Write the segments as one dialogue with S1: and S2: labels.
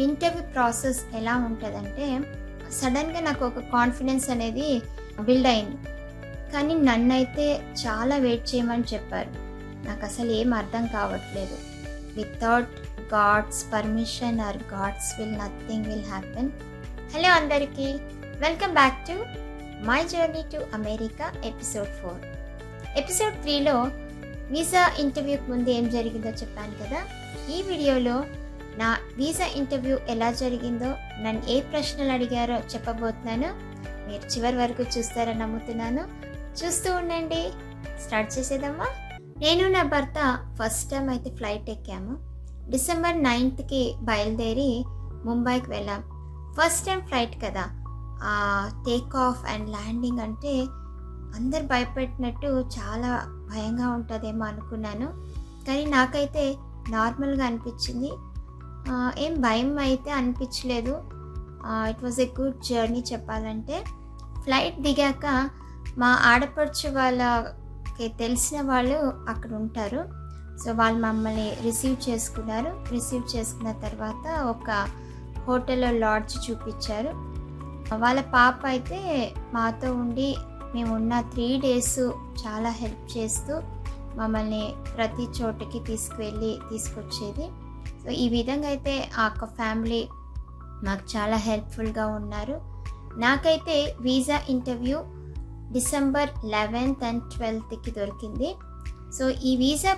S1: Interview process ఎలా ఉంటుందంటే సడన్గా నాకు ఒక కాన్ఫిడెన్స్ అనేది బిల్డ్ అయింది. కానీ నన్నైతే చాలా వెయిట్ చేయమని చెప్పారు. నాకు అసలు ఏం అర్థం కావట్లేదు. Without God's permission or God's will nothing will happen. Hello అందరికీ, welcome back to my journey to America episode 4. Episode 3లో వీసా ఇంటర్వ్యూకి ముందు ఏం జరిగిందో చెప్పాను కదా. ఈ వీడియోలో నా వీసా ఇంటర్వ్యూ ఎలా జరిగిందో, నన్ను ఏ ప్రశ్నలు అడిగారో చెప్పబోతున్నాను. మీరు చివరి వరకు చూస్తారని నమ్ముతున్నాను. చూస్తూ ఉండండి. స్టార్ట్ చేసేద్దామా. నేను నా భర్త ఫస్ట్ టైం అయితే ఫ్లైట్ ఎక్కాము. డిసెంబర్ 9th బయలుదేరి ముంబైకి వెళ్ళాం. ఫస్ట్ టైం ఫ్లైట్ కదా, టేక్ ఆఫ్ అండ్ ల్యాండింగ్ అంటే అందరు భయపెట్టినట్టు చాలా భయంగా ఉంటుందేమో అనుకున్నాను. కానీ నాకైతే నార్మల్గా అనిపించింది. ఏం భయం అయితే అనిపించలేదు. It was a good journey చెప్పాలంటే. ఫ్లైట్ దిగాక మా ఆడపడుచు వాళ్ళకి తెలిసిన వాళ్ళు అక్కడ ఉంటారు. సో వాళ్ళు మమ్మల్ని రిసీవ్ చేసుకున్నారు. రిసీవ్ చేసుకున్న తర్వాత ఒక హోటల్లో లాడ్జ్ చూపించారు. వాళ్ళ పాప అయితే మాతో ఉండి మేము ఉన్న 3 days చాలా హెల్ప్ చేస్తూ మమ్మల్ని ప్రతి చోటుకి తీసుకొచ్చేది. సో ఈ విధంగా అయితే ఆ యొక్క ఫ్యామిలీ నాకు చాలా హెల్ప్ఫుల్గా ఉన్నారు. నాకైతే visa interview December 11th and 12th దొరికింది. సో ఈ వీసా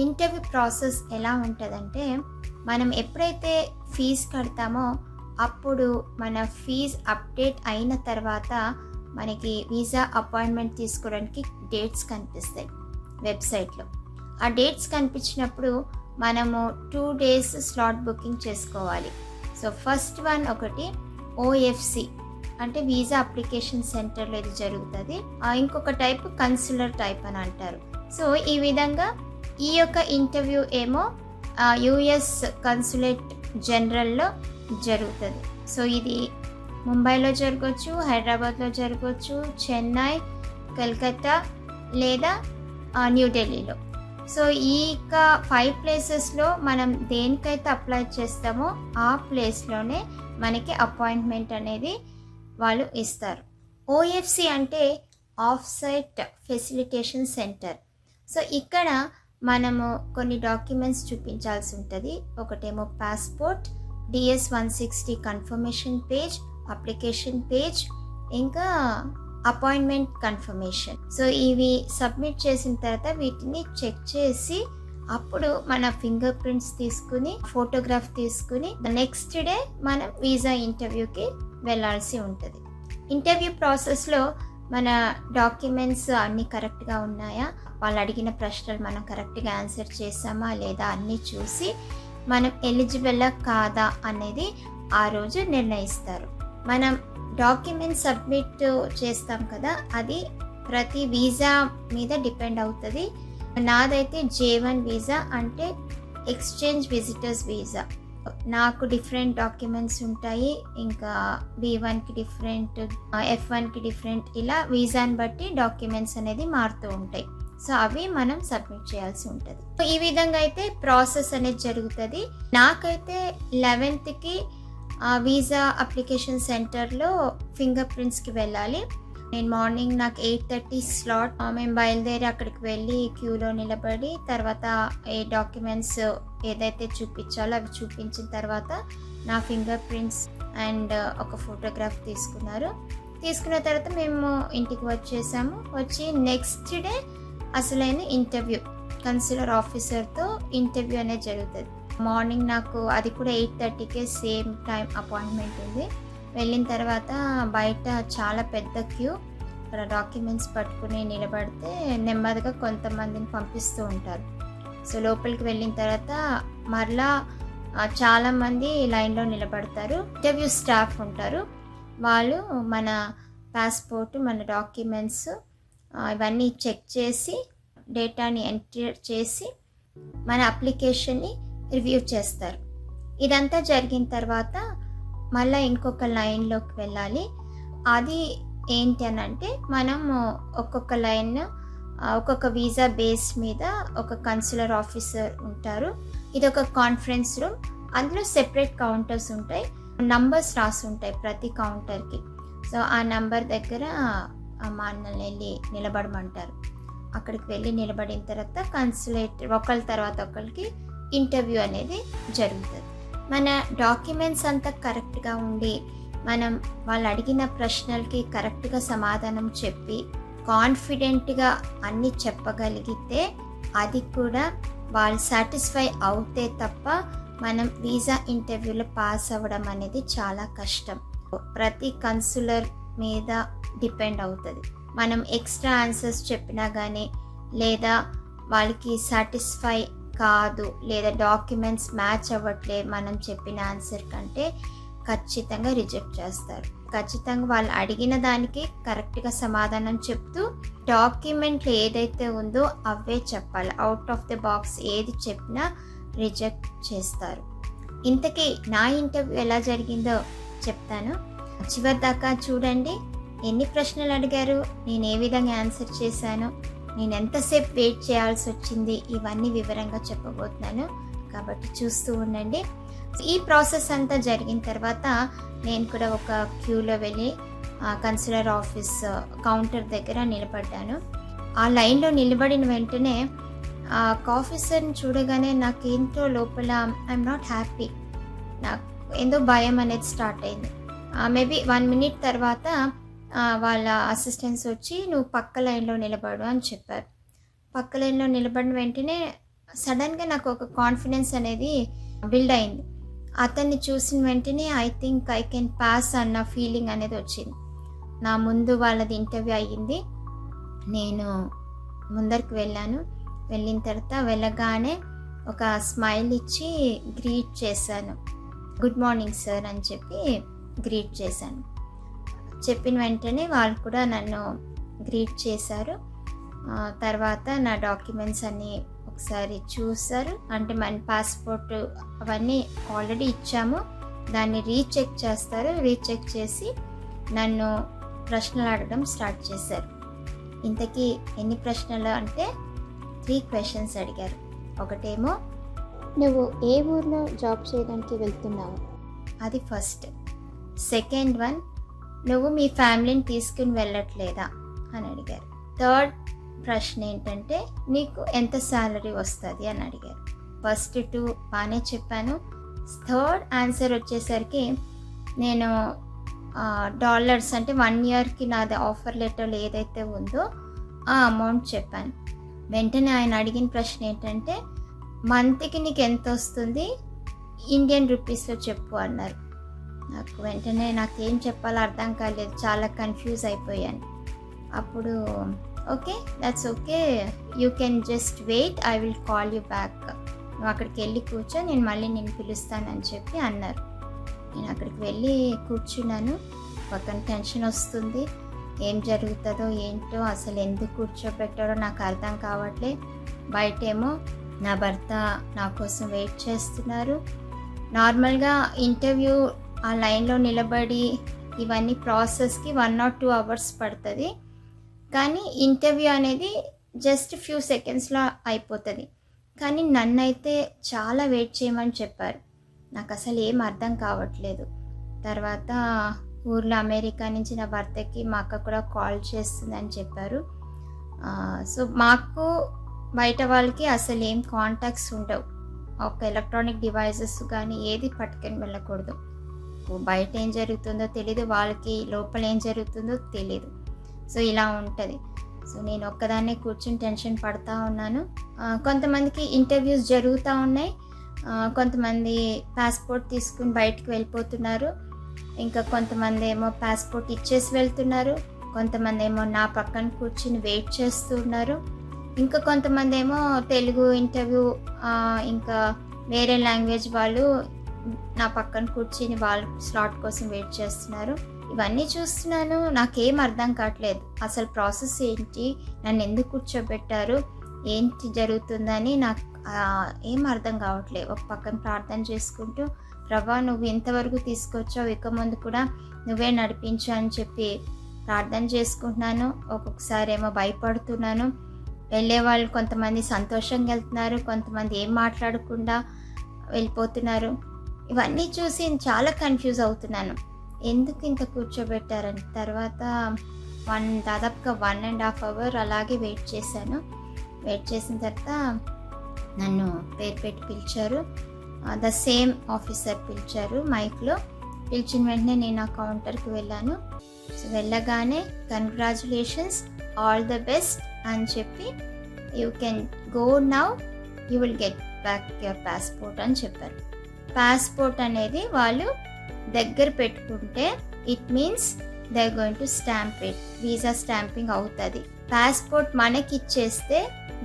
S1: ఇంటర్వ్యూ ప్రాసెస్ ఎలా ఉంటుందంటే, మనం ఎప్పుడైతే ఫీజు కడతామో అప్పుడు మన ఫీజు అప్డేట్ అయిన తర్వాత మనకి వీసా అపాయింట్మెంట్ తీసుకోవడానికి డేట్స్ కనిపిస్తాయి వెబ్సైట్లో. ఆ డేట్స్ కనిపించినప్పుడు మనము 2 days స్లాట్ బుకింగ్ చేసుకోవాలి. సో ఫస్ట్ వన్ ఒకటి OFC అంటే వీసా అప్లికేషన్ సెంటర్లో ఇది జరుగుతుంది. ఇంకొక టైప్ కన్సులర్ టైప్ అని అంటారు. సో ఈ విధంగా ఈ యొక్క ఇంటర్వ్యూ ఏమో US కన్సులేట్ జనరల్లో జరుగుతుంది. సో ఇది ముంబైలో జరగవచ్చు, హైదరాబాద్లో జరగవచ్చు, చెన్నై, కలకత్తా లేదా న్యూఢిల్లీలో. సో ఈ 5 ప్లేసెస్లో మనం దేనికైతే అప్లై చేస్తామో ఆ ప్లేస్లోనే మనకి అపాయింట్మెంట్ అనేది వాళ్ళు ఇస్తారు. OFC అంటే off site facilitation centre. So ఇక్కడ మనము కొన్ని డాక్యుమెంట్స్ చూపించాల్సి ఉంటుంది. ఒకటేమో passport, DS-160 confirmation page, application page, ఇంకా అపాయింట్మెంట్ కన్ఫర్మేషన్. సో ఇవి సబ్మిట్ చేసిన తర్వాత వీటిని చెక్ చేసి అప్పుడు మన ఫింగర్ ప్రింట్స్ తీసుకుని ఫోటోగ్రాఫ్ తీసుకుని నెక్స్ట్ డే మనం వీసా ఇంటర్వ్యూకి వెళ్ళాల్సి ఉంటుంది. ఇంటర్వ్యూ ప్రాసెస్లో మన డాక్యుమెంట్స్ అన్నీ కరెక్ట్గా ఉన్నాయా, వాళ్ళు అడిగిన ప్రశ్నలు మనం కరెక్ట్గా ఆన్సర్ చేసామా లేదా అన్నీ చూసి మనం ఎలిజిబుల్లా కాదా అనేది ఆ రోజు నిర్ణయిస్తారు. మనం డాక్యుమెంట్ సబ్మిట్ చేస్తాం కదా, అది ప్రతి వీసా మీద డిపెండ్ అవుతుంది. నాదైతే J1 వీసా అంటే ఎక్స్చేంజ్ విజిటర్స్ వీసా. నాకు డిఫరెంట్ డాక్యుమెంట్స్ ఉంటాయి. ఇంకా B1కి డిఫరెంట్, F1కి డిఫరెంట్, ఇలా వీసాని బట్టి డాక్యుమెంట్స్ అనేది మారుతూ ఉంటాయి. సో అవి మనం సబ్మిట్ చేయాల్సి ఉంటుంది. ఈ విధంగా అయితే ప్రాసెస్ అనేది జరుగుతుంది. నాకైతే 11th వీసా అప్లికేషన్ సెంటర్లో ఫింగర్ ప్రింట్స్కి వెళ్ళాలి. నేను మార్నింగ్ నాకు 8:30 స్లాట్. మేము బయలుదేరి అక్కడికి వెళ్ళి క్యూలో నిలబడి తర్వాత ఏ డాక్యుమెంట్స్ ఏదైతే చూపించాలో అవి చూపించిన తర్వాత నా ఫింగర్ ప్రింట్స్ అండ్ ఒక ఫోటోగ్రాఫ్ తీసుకున్న తర్వాత మేము ఇంటికి వచ్చేసాము. వచ్చి నెక్స్ట్ డే అసలైన ఇంటర్వ్యూ కన్సులర్ ఆఫీసర్తో ఇంటర్వ్యూ అనేది జరుగుతుంది. మార్నింగ్ నాకు అది కూడా 8:30 సేమ్ టైం అపాయింట్మెంట్ ఉంది. వెళ్ళిన తర్వాత బయట చాలా పెద్ద క్యూ. అక్కడ డాక్యుమెంట్స్ పట్టుకుని నిలబడితే నెమ్మదిగా కొంతమందిని పంపిస్తూ ఉంటారు. సో లోపలికి వెళ్ళిన తర్వాత మరలా చాలామంది లైన్లో నిలబడతారు. ఇంటర్వ్యూ స్టాఫ్ ఉంటారు. వాళ్ళు మన పాస్పోర్ట్, మన డాక్యుమెంట్స్ ఇవన్నీ చెక్ చేసి డేటాని ఎంటర్ చేసి మన అప్లికేషన్ని రివ్యూ చేస్తారు. ఇదంతా జరిగిన తర్వాత మళ్ళీ ఇంకొక లైన్లోకి వెళ్ళాలి. అది ఏంటి అని అంటే, మనం ఒక్కొక్క లైన్ ఒక్కొక్క వీసా బేస్ మీద ఒక కన్సులర్ ఆఫీసర్ ఉంటారు. ఇది ఒక కాన్ఫరెన్స్ రూమ్. అందులో సెపరేట్ కౌంటర్స్ ఉంటాయి. నంబర్స్ రాసుంటాయి ప్రతి కౌంటర్కి. సో ఆ నంబర్ దగ్గర మా అన్నల్ని వెళ్ళి నిలబడమంటారు. అక్కడికి వెళ్ళి నిలబడిన తర్వాత కన్సులేటర్ ఒకళ్ళ తర్వాత ఒకరికి ఇంటర్వ్యూ అనేది జరుగుతుంది. మన డాక్యుమెంట్స్ అంతా కరెక్ట్గా ఉండి మనం వాళ్ళు అడిగిన ప్రశ్నలకి కరెక్ట్గా సమాధానం చెప్పి కాన్ఫిడెంట్గా అన్నీ చెప్పగలిగితే అది కూడా వాళ్ళు సాటిస్ఫై అవుతే తప్ప మనం వీసా ఇంటర్వ్యూలో పాస్ అవ్వడం అనేది చాలా కష్టం. ప్రతి కన్సులర్ మీద డిపెండ్ అవుతుంది. మనం ఎక్స్ట్రా ఆన్సర్స్ చెప్పినా కానీ లేదా వాళ్ళకి సాటిస్ఫై కాదు లేదా డాక్యుమెంట్స్ మ్యాచ్ అవ్వట్లే మనం చెప్పిన ఆన్సర్ కంటే ఖచ్చితంగా రిజెక్ట్ చేస్తారు. ఖచ్చితంగా వాళ్ళు అడిగిన దానికి కరెక్ట్గా సమాధానం చెప్తూ డాక్యుమెంట్లు ఏదైతే ఉందో అవే చెప్పాలి. అవుట్ ఆఫ్ ది బాక్స్ ఏది చెప్పినా రిజెక్ట్ చేస్తారు. ఇంతకీ నా ఇంటర్వ్యూ ఎలా జరిగిందో చెప్తాను. చివరి దాకా చూడండి. ఎన్ని ప్రశ్నలు అడిగారు, నేను ఏ విధంగా ఆన్సర్ చేశాను, నేను ఎంతసేపు వెయిట్ చేయాల్సి వచ్చింది, ఇవన్నీ వివరంగా చెప్పబోతున్నాను. కాబట్టి చూస్తూ ఉండండి. ఈ ప్రాసెస్ అంతా జరిగిన తర్వాత నేను కూడా ఒక క్యూలో వెళ్ళి కన్సులర్ ఆఫీస్ కౌంటర్ దగ్గర నిలబడ్డాను. ఆ లైన్లో నిలబడిన వెంటనే ఆ ఆఫీసర్ని చూడగానే నాకేంటో లోపల ఐఎమ్ నాట్ హ్యాపీ. నాకు ఏందో భయం అనేది స్టార్ట్ అయింది. మేబీ 1 minute తర్వాత వాళ్ళ అసిస్టెంట్స్ వచ్చి నువ్వు పక్క లైన్లో నిలబడు అని చెప్పారు. పక్క లైన్లో నిలబడిన వెంటనే సడన్గా నాకు ఒక కాన్ఫిడెన్స్ అనేది బిల్డ్ అయింది. అతన్ని చూసిన వెంటనే I think I can pass అన్న ఫీలింగ్ అనేది వచ్చింది. నా ముందు వాళ్ళది ఇంటర్వ్యూ అయ్యింది. నేను ముందరికి వెళ్ళాను. వెళ్ళిన తర్వాత వెళ్ళగానే ఒక స్మైల్ ఇచ్చి గ్రీట్ చేశాను. గుడ్ మార్నింగ్ సార్ అని చెప్పి గ్రీట్ చేశాను. చెప్పిన వెంటనే వాళ్ళు కూడా నన్ను గ్రీట్ చేశారు. తర్వాత నా డాక్యుమెంట్స్ అన్నీ ఒకసారి చూశారు. అంటే మన పాస్పోర్ట్ అవన్నీ ఆల్రెడీ ఇచ్చాము, దాన్ని రీచెక్ చేస్తారు. రీచెక్ చేసి నన్ను ప్రశ్నలు అడగడం స్టార్ట్ చేశారు. ఇంతకీ ఎన్ని ప్రశ్నలు అంటే 3 questions అడిగారు. ఒకటేమో
S2: నువ్వు ఏ ఊర్లో జాబ్ చేయడానికి వెళ్తున్నావు,
S1: అది ఫస్ట్. సెకండ్ వన్, నువ్వు మీ ఫ్యామిలీని తీసుకుని వెళ్ళట్లేదా అని అడిగారు. థర్డ్ ప్రశ్న ఏంటంటే నీకు ఎంత శాలరీ వస్తుంది అని అడిగారు. ఫస్ట్ 2 బాగానే చెప్పాను. థర్డ్ ఆన్సర్ వచ్చేసరికి నేను డాలర్స్ అంటే 1 yearకి నాది ఆఫర్ లెటర్లో ఏదైతే ఉందో ఆ అమౌంట్ చెప్పాను. వెంటనే ఆయన అడిగిన ప్రశ్న ఏంటంటే మంత్కి నీకు ఎంత వస్తుంది, ఇండియన్ రూపీస్లో చెప్పు అన్నారు. నాకు వెంటనే నాకేం చెప్పాలో అర్థం కాలేదు, చాలా కన్ఫ్యూజ్ అయిపోయాను. అప్పుడు okay, that's okay, you can just wait, I will call you back, నువ్వు అక్కడికి వెళ్ళి కూర్చో, నేను మళ్ళీ నేను పిలుస్తానని చెప్పి అన్నారు. నేను అక్కడికి వెళ్ళి కూర్చున్నాను. పక్కన టెన్షన్ వస్తుంది, ఏం జరుగుతుందో ఏంటో, అసలు ఎందుకు కూర్చోబెట్టారో నాకు అర్థం కావట్లే. బయటేమో నా భర్త నా కోసం వెయిట్ చేస్తున్నారు. నార్మల్గా ఇంటర్వ్యూ ఆ లైన్లో నిలబడి ఇవన్నీ ప్రాసెస్కి 1 or 2 hours పడుతుంది. కానీ ఇంటర్వ్యూ అనేది జస్ట్ ఫ్యూ సెకండ్స్లో అయిపోతుంది. కానీ నన్నైతే చాలా వెయిట్ చేయమని చెప్పారు. నాకు అసలు ఏం అర్థం కావట్లేదు. తర్వాత ఊర్లో అమెరికా నుంచి నా భర్తకి మా అక్క కూడా కాల్ చేస్తుందని చెప్పారు. సో మాకు బయట వాళ్ళకి అసలు ఏం కాంటాక్ట్స్ ఉండవు. ఒక ఎలక్ట్రానిక్ డివైజెస్ కానీ ఏది పట్టుకొని వెళ్ళకూడదు. బయట ఏం జరుగుతుందో తెలీదు, వాళ్ళకి లోపల ఏం జరుగుతుందో తెలీదు. సో ఇలా ఉంటుంది. సో నేను ఒక్కదాన్నే కూర్చొని టెన్షన్ పడుతూ ఉన్నాను. కొంతమందికి ఇంటర్వ్యూస్ జరుగుతూ ఉన్నాయి. కొంతమంది పాస్పోర్ట్ తీసుకుని బయటకు వెళ్ళిపోతున్నారు. ఇంకా కొంతమంది ఏమో పాస్పోర్ట్ ఇచ్చేసి వెళ్తున్నారు. కొంతమంది ఏమో నా పక్కన కూర్చుని వెయిట్ చేస్తున్నారు. ఇంకా కొంతమంది ఏమో తెలుగు ఇంటర్వ్యూ ఇంకా వేరే లాంగ్వేజ్ వాళ్ళు నా పక్కన కూర్చుని వాళ్ళ స్లాట్ కోసం వెయిట్ చేస్తున్నారు. ఇవన్నీ చూస్తున్నాను, నాకేం అర్థం కావట్లేదు. అసలు ప్రాసెస్ ఏంటి, నన్ను ఎందుకు కూర్చోబెట్టారు, ఏంటి జరుగుతుందని నాకు ఏం అర్థం కావట్లేదు. ఒక పక్కన ప్రార్థన చేసుకుంటూ, ప్రభా నువ్వు ఇంతవరకు తీసుకొచ్చావు, ఇక ముందు కూడా నువ్వే నడిపించు అని చెప్పి ప్రార్థన చేసుకుంటున్నాను. ఒక్కొక్కసారి ఏమో భయపడుతున్నాను. వెళ్ళే వాళ్ళు కొంతమంది సంతోషంగా వెళ్తున్నారు, కొంతమంది ఏం మాట్లాడకుండా వెళ్ళిపోతున్నారు. ఇవన్నీ చూసి చాలా కన్ఫ్యూజ్ అవుతున్నాను. ఎందుకు ఇంత కూర్చోబెట్టారని. తర్వాత దాదాపుగా 1.5 అవర్ అలాగే వెయిట్ చేశాను. వెయిట్ చేసిన తర్వాత నన్ను పేరు పెట్టి పిలిచారు. ద సేమ్ ఆఫీసర్ పిలిచారు మైక్లో. పిలిచిన వెంటనే నేను ఆ కౌంటర్కి వెళ్ళాను. సో వెళ్ళగానే కంగ్రాచులేషన్స్, ఆల్ ద బెస్ట్ అని చెప్పి, you can go now, you will get back your passport అని చెప్పారు. పాస్పోర్ట్ అనేది వాళ్ళు దగ్గర పెట్టుకుంటే it means they are going to stamp it, visa stamping అవుతుంది. పాస్పోర్ట్ మనకి ఇచ్చేస్తే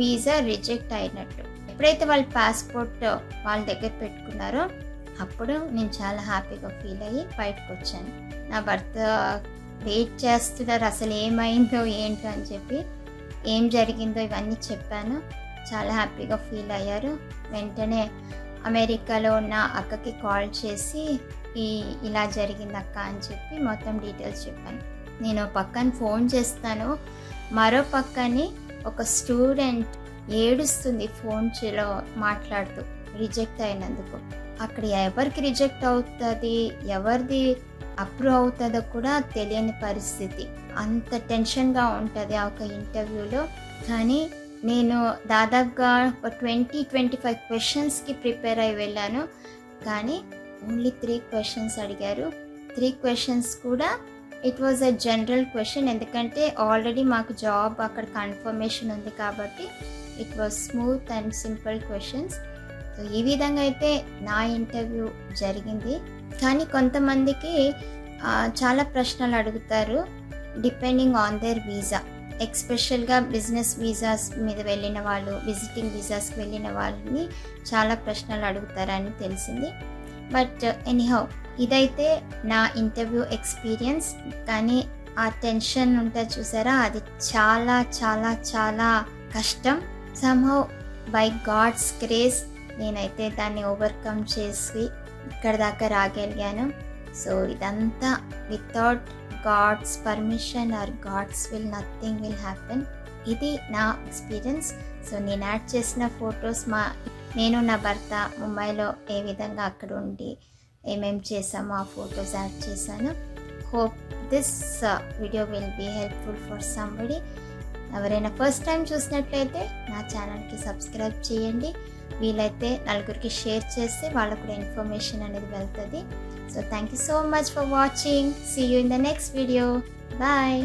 S1: వీసా రిజెక్ట్ అయినట్టు. ఎప్పుడైతే వాళ్ళు పాస్పోర్ట్ వాళ్ళ దగ్గర పెట్టుకున్నారో అప్పుడు నేను చాలా హ్యాపీగా ఫీల్ అయ్యి బయటకు వచ్చాను. నా భర్త వెయిట్ చేస్తున్నారు, అసలు ఏమైందో ఏంటో అని చెప్పి, ఏం జరిగిందో ఇవన్నీ చెప్పాను. చాలా హ్యాపీగా ఫీల్ అయ్యారు. వెంటనే అమెరికాలో ఉన్న అక్కకి కాల్ చేసి ఇలా జరిగింది అక్క అని చెప్పి మొత్తం డీటెయిల్స్ చెప్పాను. నేను పక్కన ఫోన్ చేస్తాను, మరో పక్కని ఒక స్టూడెంట్ ఏడుస్తుంది ఫోన్లో మాట్లాడుతూ రిజెక్ట్ అయినందుకు. అక్కడ ఎవరికి రిజెక్ట్ అవుతుంది, ఎవరిది అప్రూవ్ అవుతుందో కూడా తెలియని పరిస్థితి. అంత టెన్షన్గా ఉంటుంది ఆ ఒక ఇంటర్వ్యూలో. కానీ నేను దాదాపుగా 20-25 క్వశ్చన్స్కి ప్రిపేర్ అయి వెళ్ళాను. కానీ ఓన్లీ 3 క్వశ్చన్స్ అడిగారు. 3 క్వశ్చన్స్ కూడా it was a general question. ఎందుకంటే ఆల్రెడీ మాకు జాబ్ అక్కడ కన్ఫర్మేషన్ ఉంది కాబట్టి it was smooth and simple questions. So ఈ విధంగా అయితే నా ఇంటర్వ్యూ జరిగింది. కానీ కొంతమందికి చాలా ప్రశ్నలు అడుగుతారు డిపెండింగ్ ఆన్ దేర్ వీసా. ఎక్స్పెషల్గా బిజినెస్ వీసాస్ మీద వెళ్ళిన వాళ్ళు, విజిటింగ్ వీసాస్కి వెళ్ళిన వాళ్ళని చాలా ప్రశ్నలు అడుగుతారని తెలిసింది. బట్ ఎనీహౌ ఇదైతే నా ఇంటర్వ్యూ ఎక్స్పీరియన్స్. కానీ ఆ టెన్షన్ ఉంటుంది చూసారా, అది చాలా చాలా చాలా కష్టం. సమ్హౌ బై గాడ్స్ గ్రేస్ నేనైతే దాన్ని ఓవర్కమ్ చేసి ఇక్కడ దాకా రాగలిగాను. సో ఇదంతా without God's permission or God's will nothing will happen. ఇది నా ఎక్స్పీరియన్స్. సో నేను యాడ్ చేసిన ఫొటోస్ నేను నా భర్త ముంబైలో ఏ విధంగా అక్కడ ఉండి ఏమేమి చేసామో ఆ ఫొటోస్ యాడ్ చేశాను. Hope this video will be helpful for somebody. ఎవరైనా ఫస్ట్ టైం చూసినట్లయితే నా ఛానల్కి సబ్స్క్రైబ్ చేయండి. వీలైతే నలుగురికి షేర్ చేస్తే వాళ్ళకు కూడా ఇన్ఫర్మేషన్ అనేది వెళ్తుంది. So thank you so much for watching. See you in the next video. Bye.